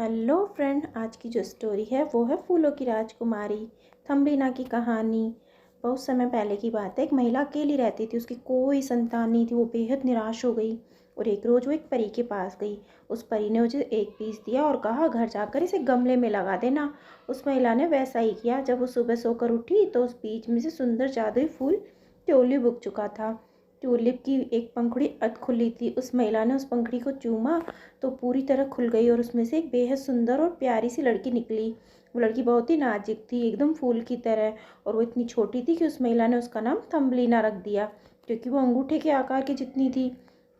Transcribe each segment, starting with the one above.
Hello friend, आज की जो स्टोरी है वो है फूलों की राजकुमारी थम्बलिना की कहानी। बहुत समय पहले की बात है। एक महिला अकेली रहती थी, उसकी कोई संतान नहीं थी। वो बेहद निराश हो गई और एक रोज़ वो एक परी के पास गई। उस परी ने उसे एक पीस दिया और कहा, घर जाकर इसे गमले में लगा देना। उस महिला ने वैसा ही किया। जब वो सुबह सोकर उठी तो उस बीच में से सुंदर जादुई फूल ट्यूलिप उग चुका था। ट्यूलिप की एक पंखुड़ी अध खुली थी। उस महिला ने उस पंखुड़ी को चूमा तो पूरी तरह खुल गई और उसमें से एक बेहद सुंदर और प्यारी सी लड़की निकली। वो लड़की बहुत ही नाजुक थी, एकदम फूल की तरह, और वो इतनी छोटी थी कि उस महिला ने उसका नाम थम्बलिना रख दिया, क्योंकि वो अंगूठे के आकार की जितनी थी।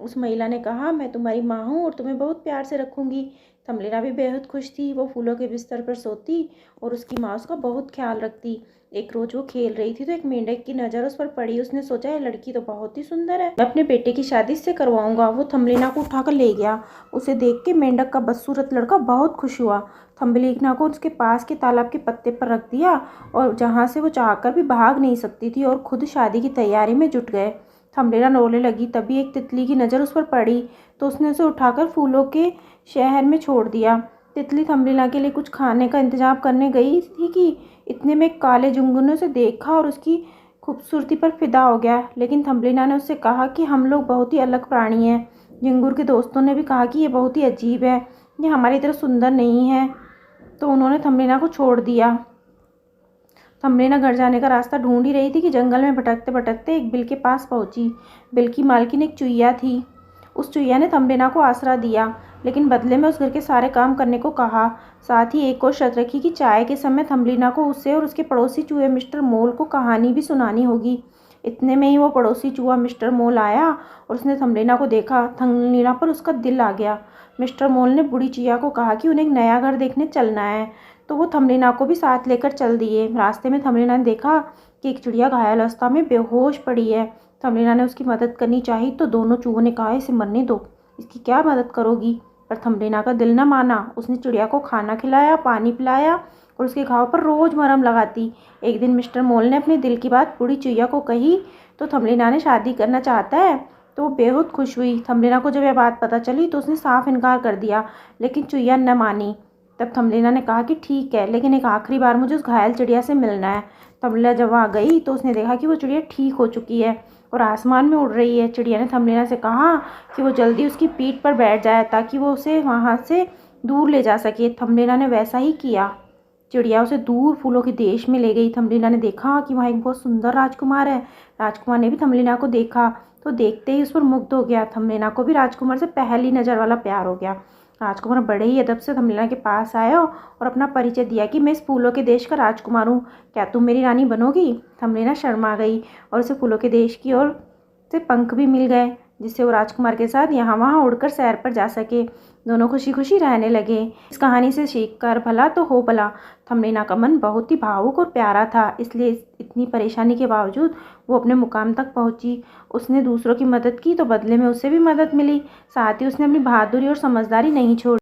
उस महिला ने कहा, मैं तुम्हारी माँ हूँ और तुम्हें बहुत प्यार से रखूँगी। थम्बलिना भी बेहद खुश थी। वो फूलों के बिस्तर पर सोती और उसकी माँ उसका बहुत ख्याल रखती। एक रोज वो खेल रही थी तो एक मेंढक की नज़र उस पर पड़ी। उसने सोचा, ये लड़की तो बहुत ही सुंदर है, मैं अपने बेटे की शादी इससे करवाऊंगा। वो थम्बलिना को उठाकर ले गया। उसे देख के मेंढक का बदसूरत लड़का बहुत खुश हुआ। थम्बलिना को उसके पास के तालाब के पत्ते पर रख दिया और जहाँ से वो चाहकर भी भाग नहीं सकती थी, और खुद शादी की तैयारी में जुट गए। थम्बलिना रोने लगी। तभी एक तितली की नज़र उस पर पड़ी तो उसने उसे उठाकर फूलों के शहर में छोड़ दिया। तितली थम्बलिना के लिए कुछ खाने का इंतजाम करने गई थी कि इतने में एक काले झिंगुर ने उसे देखा और उसकी खूबसूरती पर फिदा हो गया। लेकिन थम्बलिना ने उससे कहा कि हम लोग बहुत ही अलग प्राणी हैं। झिंगुर के दोस्तों ने भी कहा कि ये बहुत ही अजीब है, ये हमारी तरह सुंदर नहीं है, तो उन्होंने थम्बलिना को छोड़ दिया। थम्बलिना घर जाने का रास्ता ढूंढ ही रही थी कि जंगल में भटकते भटकते एक बिल के पास पहुंची। बिल की मालकिन एक चुईया थी। उस चुईया ने थम्बलिना को आसरा दिया, लेकिन बदले में उस घर के सारे काम करने को कहा। साथ ही एक और शर्त रखी कि चाय के समय थम्बलिना को उसे और उसके पड़ोसी चूहे मिस्टर मोल को कहानी भी सुनानी होगी। इतने में ही वो पड़ोसी चूहा मिस्टर मोल आया और उसने थम्बलिना को देखा। थम्बलिना पर उसका दिल आ गया। मिस्टर मोल ने बूढ़ी चुईया को कहा कि उन्हें एक नया घर देखने चलना है, तो वो थम्बलिना को भी साथ लेकर चल दिए। रास्ते में थम्बलिना ने देखा कि एक चिड़िया घायल अवस्था में बेहोश पड़ी है। थम्बलिना ने उसकी मदद करनी चाही तो दोनों चूहों ने कहा, इसे मरने दो, इसकी क्या मदद करोगी। पर थम्बलिना का दिल न माना। उसने चिड़िया को खाना खिलाया, पानी पिलाया और उसके घाव पर रोज मरहम लगाती। एक दिन मिस्टर मोल ने अपने दिल की बात बूढ़ी चुईया को कही तो थम्बलिना ने शादी करना चाहता है, तो वो बेहद खुश हुई। थम्बलिना को जब यह बात पता चली तो उसने साफ इनकार कर दिया, लेकिन चुईया न मानी। तब थम्बलिना ने कहा कि ठीक है, लेकिन एक आखिरी बार मुझे उस घायल चिड़िया से मिलना है। थम्बलिना जब वहाँ गई तो उसने देखा कि वो चिड़िया ठीक हो चुकी है और आसमान में उड़ रही है। चिड़िया ने थम्बलिना से कहा कि वो जल्दी उसकी पीठ पर बैठ जाए ताकि वो उसे वहाँ से दूर ले जा सके। थम्बलिना ने वैसा ही किया। चिड़िया उसे दूर फूलों के देश में ले गई। थम्बलिना ने देखा कि वहाँ एक बहुत सुंदर राजकुमार है। राजकुमार ने भी थम्बलिना को देखा तो देखते ही उस पर मुग्ध हो गया। थम्बलिना को भी राजकुमार से पहली नज़र वाला प्यार हो गया। राजकुमार बड़े ही अदब से थम्बलिना के पास आया और अपना परिचय दिया कि मैं इस फूलों के देश का राजकुमार हूँ, क्या तुम मेरी रानी बनोगी। थम्बलिना शर्मा गई और उसे फूलों के देश की ओर से पंख भी मिल गए, जिससे वो राजकुमार के साथ यहाँ वहाँ उड़कर सैर पर जा सके। दोनों खुशी खुशी रहने लगे। इस कहानी से सीख कर भला तो हो भला। थम्बलिना का मन बहुत ही भावुक और प्यारा था, इसलिए इतनी परेशानी के बावजूद वो अपने मुकाम तक पहुंची। उसने दूसरों की मदद की तो बदले में उसे भी मदद मिली। साथ ही उसने अपनी बहादुरी और समझदारी नहीं छोड़ी।